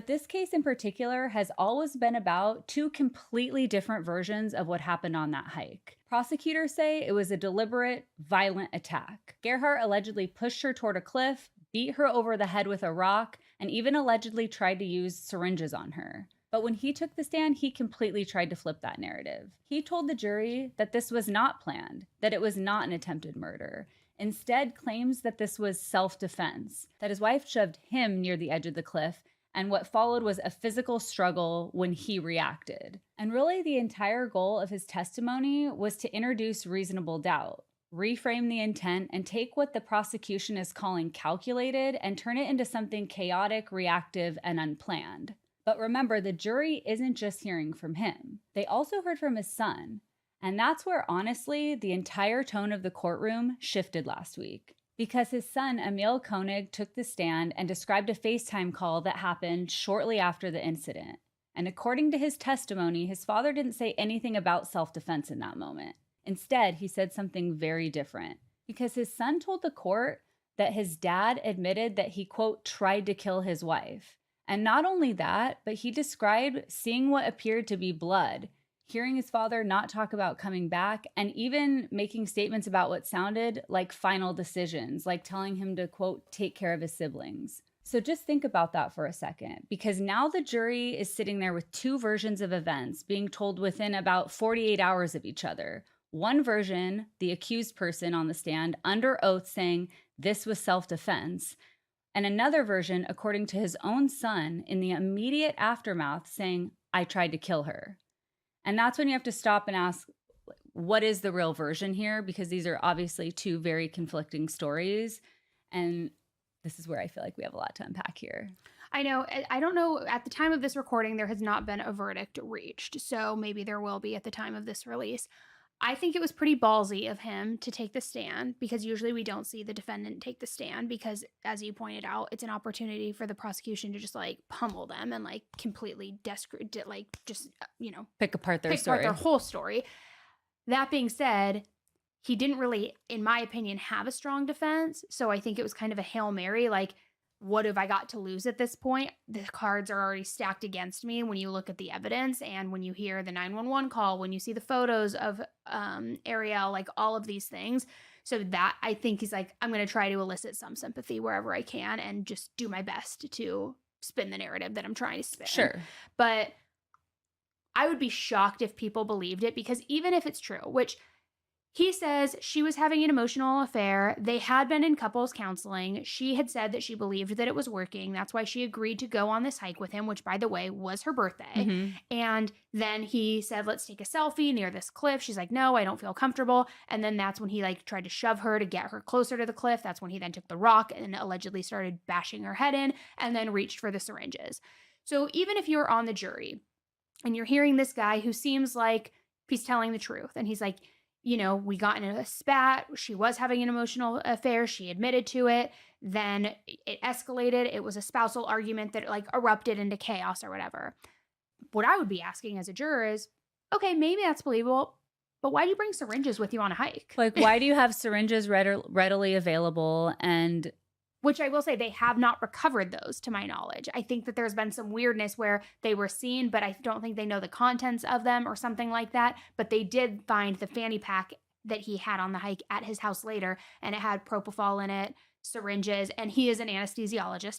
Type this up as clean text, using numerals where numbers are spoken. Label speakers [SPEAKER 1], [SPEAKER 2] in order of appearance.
[SPEAKER 1] This case in particular has always been about two completely different versions of what happened on that hike. Prosecutors say it was a deliberate, violent attack. Gerhardt allegedly pushed her toward a cliff, beat her over the head with a rock, and even allegedly tried to use syringes on her. But when he took the stand, he completely tried to flip that narrative. He told the jury that this was not planned, that it was not an attempted murder. Instead, claims that this was self-defense, that his wife shoved him near the edge of the cliff, and what followed was a physical struggle when he reacted. And really, the entire goal of his testimony was to introduce reasonable doubt, reframe the intent, and take what the prosecution is calling calculated and turn it into something chaotic, reactive, and unplanned. But remember, the jury isn't just hearing from him. They also heard from his son. And that's where, honestly, the entire tone of the courtroom shifted last week. Because his son, Emil Konig, took the stand and described a FaceTime call that happened shortly after the incident. And according to his testimony, his father didn't say anything about self-defense in that moment. Instead, he said something very different. Because his son told the court that his dad admitted that he, quote, tried to kill his wife. And not only that, but he described seeing what appeared to be blood, hearing his father not talk about coming back, and even making statements about what sounded like final decisions, like telling him to, quote, take care of his siblings. So just think about that for a second, because now the jury is sitting there with two versions of events being told within about 48 hours of each other. One version, the accused person on the stand under oath saying this was self-defense, and another version, according to his own son, in the immediate aftermath saying, I tried to kill her. And that's when you have to stop and ask, what is the real version here? Because these are obviously two very conflicting stories. And this is where I feel like we have a lot to unpack here.
[SPEAKER 2] I know. I don't know. At the time of this recording, there has not been a verdict reached. So maybe there will be at the time of this release. I think it was pretty ballsy of him to take the stand, because usually we don't see the defendant take the stand because, as you pointed out, it's an opportunity for the prosecution to just like pummel them and like completely
[SPEAKER 1] pick apart their
[SPEAKER 2] whole story. That being said, he didn't really, in my opinion, have a strong defense. So I think it was kind of a Hail Mary, like, what have I got to lose at this point? The cards are already stacked against me when you look at the evidence and when you hear the 911 call, when you see the photos of Ariel, like all of these things. So that, I think he's like, I'm going to try to elicit some sympathy wherever I can and just do my best to spin the narrative that I'm trying to spin.
[SPEAKER 1] Sure.
[SPEAKER 2] But I would be shocked if people believed it, because even if it's true, which he says she was having an emotional affair. They had been in couples counseling. She had said that she believed that it was working. That's why she agreed to go on this hike with him, which, by the way, was her birthday.
[SPEAKER 1] Mm-hmm.
[SPEAKER 2] And then he said, let's take a selfie near this cliff. She's like, no, I don't feel comfortable. And then that's when he like tried to shove her to get her closer to the cliff. That's when he then took the rock and allegedly started bashing her head in and then reached for the syringes. So even if you're on the jury and you're hearing this guy who seems like he's telling the truth, and he's like, you know, we got in a spat. She was having an emotional affair. She admitted to it. Then it escalated. It was a spousal argument that like erupted into chaos or whatever. What I would be asking as a juror is, okay, maybe that's believable, but why do you bring syringes with you on a hike?
[SPEAKER 1] Like, why do you have syringes readily available? And
[SPEAKER 2] which I will say, they have not recovered those to my knowledge. I think that there's been some weirdness where they were seen, but I don't think they know the contents of them or something like that. But they did find the fanny pack that he had on the hike at his house later, and it had propofol in it, syringes, and he is an anesthesiologist.